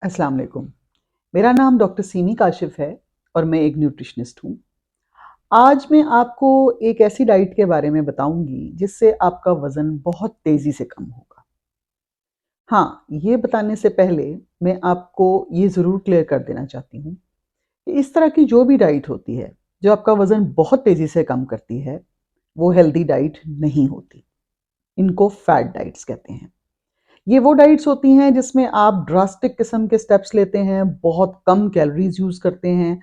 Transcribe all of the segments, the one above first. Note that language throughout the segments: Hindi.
अस्सलाम वालेकुम। मेरा नाम डॉक्टर सीमी काशिफ है और मैं एक न्यूट्रिशनिस्ट हूँ। आज मैं आपको एक ऐसी डाइट के बारे में बताऊंगी जिससे आपका वज़न बहुत तेज़ी से कम होगा। हाँ, ये बताने से पहले मैं आपको ये ज़रूर क्लियर कर देना चाहती हूँ कि इस तरह की जो भी डाइट होती है, जो आपका वज़न बहुत तेज़ी से कम करती है, वो हेल्दी डाइट नहीं होती। इनको फैट डाइट्स कहते हैं। ये वो डाइट्स होती हैं जिसमें आप ड्रास्टिक किस्म के स्टेप्स लेते हैं, बहुत कम कैलोरीज़ यूज़ करते हैं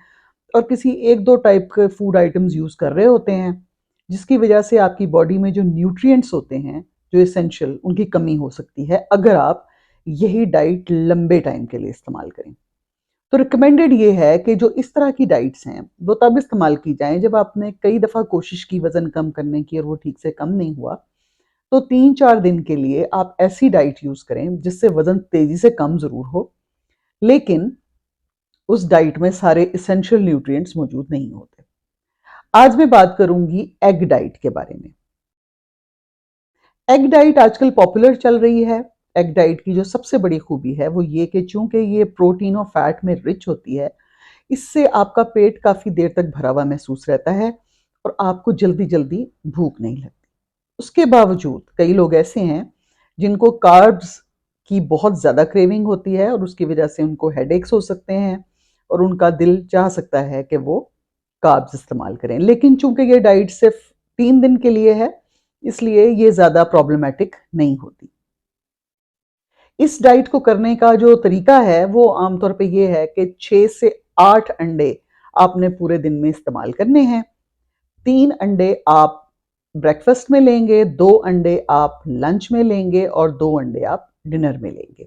और किसी 1-2 टाइप के फूड आइटम्स यूज़ कर रहे होते हैं, जिसकी वजह से आपकी बॉडी में जो न्यूट्रिएंट्स होते हैं, जो एसेंशियल, उनकी कमी हो सकती है अगर आप यही डाइट लंबे टाइम के लिए इस्तेमाल करें। तो रिकमेंडेड ये है कि जो इस तरह की डाइट्स हैं, वो तब इस्तेमाल की जाएँ जब आपने कई दफ़ा कोशिश की वज़न कम करने की और वो ठीक से कम नहीं हुआ, तो 3-4 दिन के लिए आप ऐसी डाइट यूज़ करें जिससे वज़न तेज़ी से कम ज़रूर हो, लेकिन उस डाइट में सारे एसेंशियल न्यूट्रिएंट्स मौजूद नहीं होते। आज मैं बात करूंगी एग डाइट के बारे में। एग डाइट आजकल पॉपुलर चल रही है। एग डाइट की जो सबसे बड़ी खूबी है वो ये कि चूंकि ये प्रोटीन और फैट में रिच होती है, इससे आपका पेट काफ़ी देर तक भरा हुआ महसूस रहता है और आपको जल्दी जल्दी भूख नहीं लगती। उसके बावजूद कई लोग ऐसे हैं जिनको कार्ब्स की बहुत ज़्यादा क्रेविंग होती है और उसकी वजह से उनको हेडेक्स हो सकते हैं और उनका दिल चाह सकता है कि वो कार्ब्स इस्तेमाल करें, लेकिन चूंकि ये डाइट सिर्फ 3 दिन के लिए है, इसलिए ये ज़्यादा प्रॉब्लमेटिक नहीं होती। इस डाइट को करने का जो तरीका है वो आमतौर पे ये है कि 6 से 8 अंडे आपने पूरे दिन में इस्तेमाल करने हैं। 3 अंडे आप ब्रेकफास्ट में लेंगे, 2 अंडे आप लंच में लेंगे और 2 अंडे आप डिनर में लेंगे।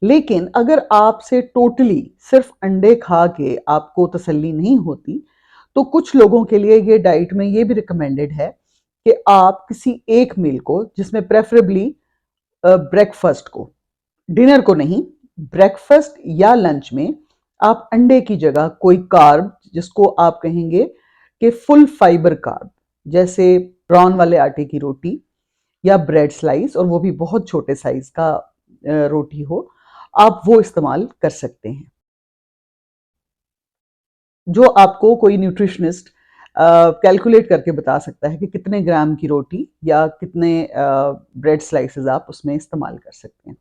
लेकिन अगर आपसे टोटली सिर्फ अंडे खा के आपको तसल्ली नहीं होती, तो कुछ लोगों के लिए ये डाइट में ये भी रिकमेंडेड है कि आप किसी एक मील को, जिसमें प्रेफरेबली ब्रेकफास्ट को, डिनर को नहीं, ब्रेकफास्ट या लंच में आप अंडे की जगह कोई कार्ब, जिसको आप कहेंगे कि फुल फाइबर कार्ब, जैसे ब्राउन वाले आटे की रोटी या ब्रेड स्लाइस, और वो भी बहुत छोटे साइज का रोटी हो, आप वो इस्तेमाल कर सकते हैं। जो आपको कोई न्यूट्रिशनिस्ट कैलकुलेट करके बता सकता है कि कितने ग्राम की रोटी या कितने ब्रेड स्लाइसेस आप उसमें इस्तेमाल कर सकते हैं।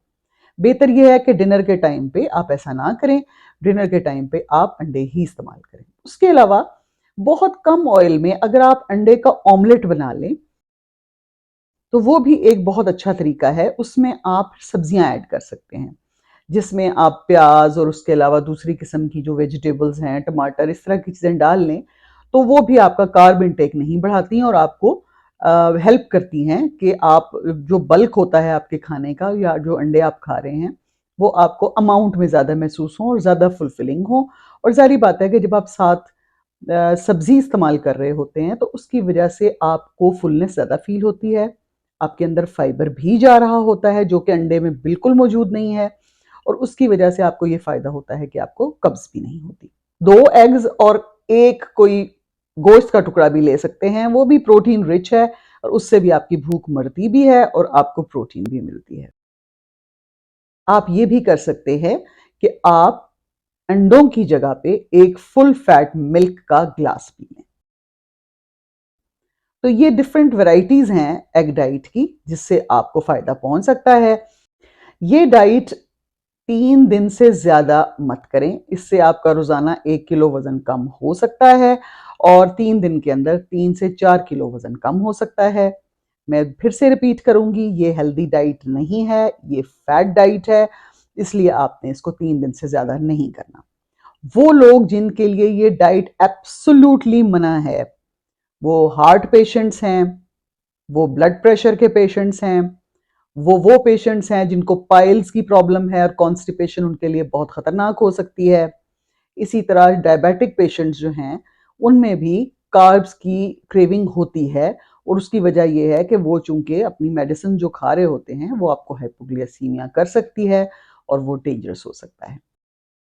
बेहतर यह है कि डिनर के टाइम पे आप ऐसा ना करें। डिनर के टाइम पे आप अंडे ही इस्तेमाल करें। उसके अलावा बहुत कम ऑयल में अगर आप अंडे का ऑमलेट बना लें, तो वो भी एक बहुत अच्छा तरीका है। उसमें आप सब्जियां ऐड कर सकते हैं, जिसमें आप प्याज और उसके अलावा दूसरी किस्म की जो वेजिटेबल्स हैं, टमाटर, इस तरह की चीज़ें डाल लें, तो वो भी आपका कार्ब इंटेक नहीं बढ़ाती हैं और आपको हेल्प करती हैं कि आप जो बल्क होता है आपके खाने का या जो अंडे आप खा रहे हैं, वो आपको अमाउंट में ज़्यादा महसूस हो और ज़्यादा फुलफिलिंग हो। और ज़ाहिर बात है कि जब आप साथ सब्जी इस्तेमाल कर रहे होते हैं, तो उसकी वजह से आपको फुलनेस ज़्यादा फील होती है। आपके अंदर फाइबर भी जा रहा होता है, जो कि अंडे में बिल्कुल मौजूद नहीं है, और उसकी वजह से आपको ये फ़ायदा होता है कि आपको कब्ज़ भी नहीं होती। 2 एग्स और 1 कोई गोश्त का टुकड़ा भी ले सकते हैं, वो भी प्रोटीन रिच है और उससे भी आपकी भूख मरती भी है और आपको प्रोटीन भी मिलती है। आप ये भी कर सकते हैं कि आप अंडों की जगह पे एक फुल फैट मिल्क का ग्लास पी लें। तो ये डिफरेंट वैराइटीज़ हैं एग डाइट की, जिससे आपको फ़ायदा पहुंच सकता है। ये डाइट 3 दिन से ज़्यादा मत करें, इससे आपका रोज़ाना 1 किलो वज़न कम हो सकता है और 3 दिन के अंदर 3 से 4 किलो वज़न कम हो सकता है। मैं फिर से रिपीट करूंगी, ये हेल्दी डाइट नहीं है, ये फैट डाइट है, इसलिए आपने इसको 3 दिन से ज़्यादा नहीं करना। वो लोग जिनके लिए ये डाइट एब्सोल्युटली मना है, वो हार्ट पेशेंट्स हैं, वो ब्लड प्रेशर के पेशेंट्स हैं, वो पेशेंट्स हैं जिनको पाइल्स की प्रॉब्लम है और कॉन्स्टिपेशन उनके लिए बहुत खतरनाक हो सकती है। इसी तरह डायबिटिक पेशेंट्स जो हैं, उनमें भी कार्ब्स की क्रेविंग होती है और उसकी वजह ये है कि वो चूंकि अपनी मेडिसिन जो खा रहे होते हैं, वो आपको हाइपोग्लाइसीमिया कर सकती है और वो डेंजरस हो सकता है।